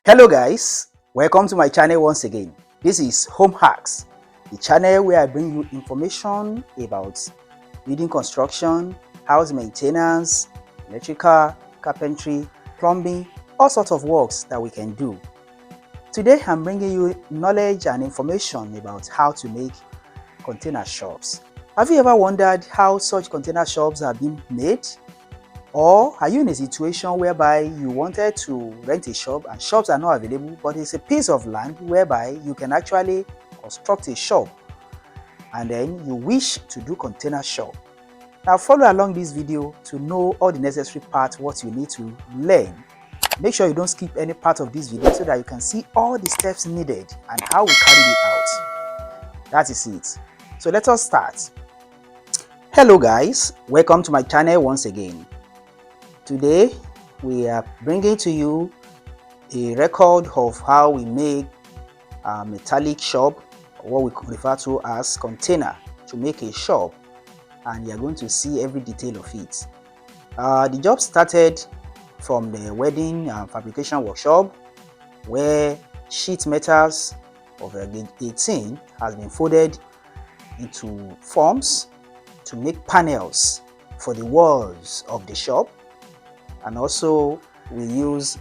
Hello guys, welcome to my channel once again. This is Home Hacks, the channel where I bring you information about building construction, house maintenance, electrical, carpentry, plumbing, all sorts of works that we can do. Today I'm bringing you knowledge and information about how to make container shops. Have you ever wondered how such container shops are being made? Or are you in a situation whereby you wanted to rent a shop and shops are not available, but it's a piece of land whereby you can actually construct a shop and then you wish to do container shop? Now follow along this video to know all the necessary parts, what you need to learn. Make sure you don't skip any part of this video so that you can see all the steps needed and how we carry it out. That is it. So let us start. Hello guys, welcome to my channel once again. Today we are bringing to you a record of how we make a metallic shop, or what we refer to as container, to make a shop, and you are going to see every detail of it. The job started from the welding and fabrication workshop, where sheet metals of gauge 18 has been folded into forms to make panels for the walls of the shop. And also we use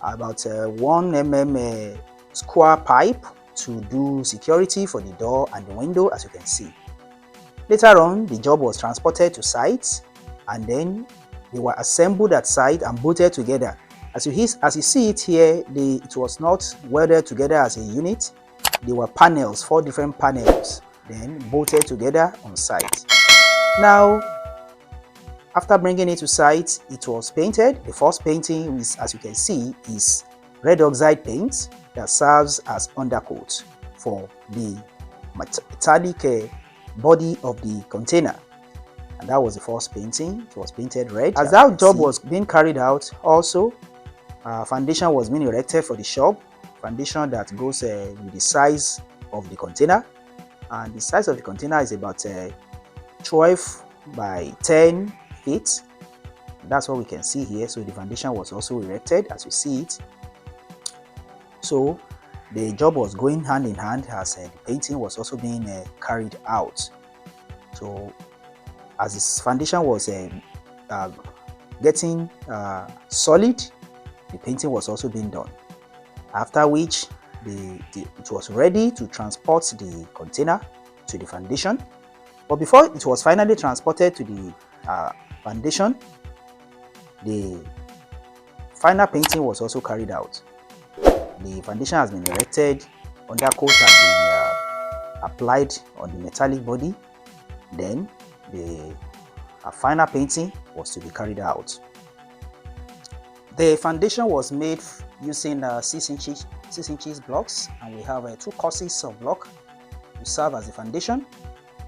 about 1 mm square pipe to do security for the door and the window, as you can see. Later on, the job was transported to site and then they were assembled at site and bolted together. As you see it here, it was not welded together as a unit. They were panels, 4 different panels, then bolted together on site. Now, after bringing it to site, it was painted. The first painting is, as you can see, is red oxide paint that serves as undercoat for the metallic body of the container. And that was the first painting. It was painted red. As that job was being carried out, also foundation was being erected for the shop. Foundation that goes with the size of the container. And the size of the container is about 12 by 10 feet. That's what we can see here. So the foundation was also erected, as you see it. So the job was going hand in hand as the painting was also being carried out. So as this foundation was getting solid, the painting was also being done. After which it was ready to transport the container to the foundation. But before it was finally transported to the foundation, the final painting was also carried out. The foundation has been erected, undercoat has been applied on the metallic body, then the final painting was to be carried out. The foundation was made using 6 inches blocks, and we have 2 courses of block to serve as the foundation,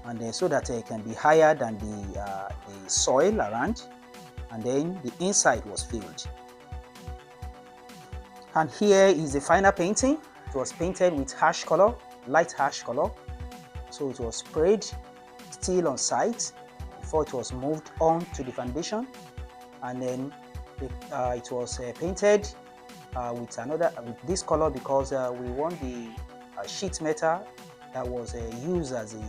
and so that it can be higher than the soil around, and then the inside was filled. And here is the final painting. It was painted with hash color, light hash color. So it was sprayed still on site before it was moved on to the foundation, and then it was painted with this color because we want the sheet metal that was used as a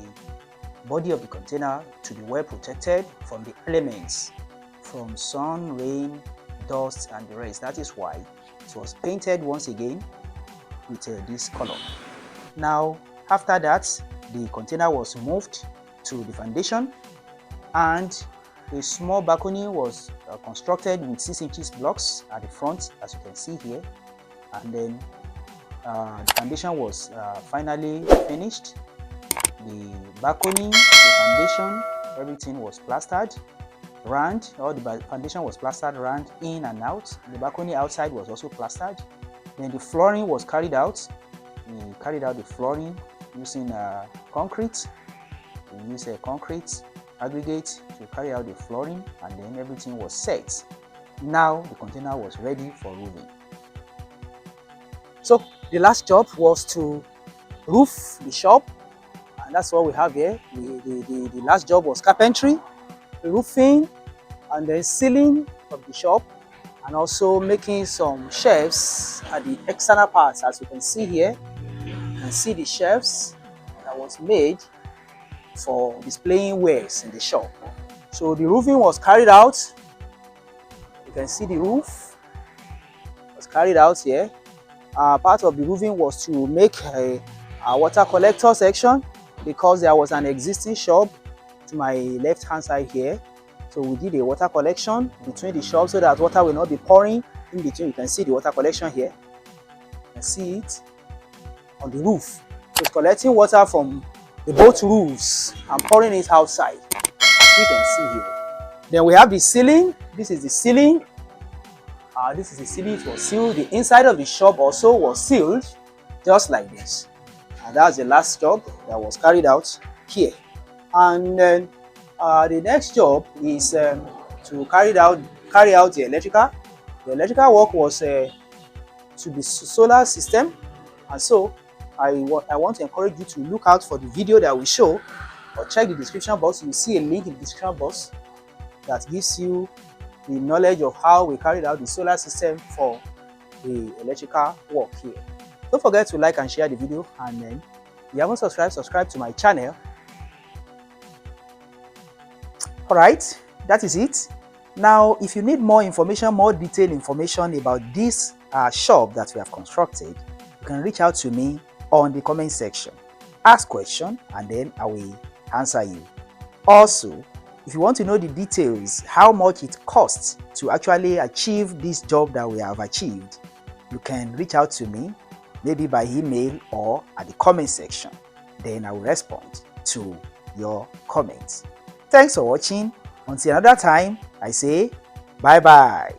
body of the container to be well protected from the elements, from sun, rain, dust, and the rest. That is why it was painted once again with this color. Now, after that, the container was moved to the foundation, and a small balcony was constructed with 6 inches blocks at the front, as you can see here. And then the foundation was finally finished. The balcony, the foundation, everything was plastered round. All the foundation was plastered round in and out. The balcony outside was also plastered. Then the flooring was carried out. We carried out the flooring using concrete. We used a concrete aggregate to carry out the flooring, and then everything was set. Now the container was ready for roofing. So the last job was to roof the shop. And that's what we have here. The last job was carpentry, roofing, and then ceiling of the shop. and also making some shelves at the external parts. As you can see here, you can see the shelves that was made for displaying wares in the shop. So the roofing was carried out. You can see the roof was carried out here. Part of the roofing was to make a water collector section because there was an existing shop to my left hand side here. So we did a water collection between the shops so that water will not be pouring in between. You can see the water collection here. You can see it on the roof. So it's collecting water from the both roofs and pouring it outside, as you can see here. Then we have the ceiling. This is the ceiling. This is the ceiling. It was sealed. The inside of the shop also was sealed, just like this. And that's the last job that was carried out here. And then the next job is to carry out the electrical. The electrical work was to the solar system, and so I want to encourage you to look out for the video that we show, or check the description box. You see a link in the description box that gives you the knowledge of how we carried out the solar system for the electrical work here. Don't forget to like and share the video, and then if you haven't subscribe to my channel. Alright, that is it. Now, if you need more information, more detailed information about this shop that we have constructed, you can reach out to me on the comment section. Ask question and then I will answer you. Also, if you want to know the details, how much it costs to actually achieve this job that we have achieved, you can reach out to me, maybe by email or at the comment section. Then I will respond to your comments. Thanks for watching. Until another time, I say bye-bye.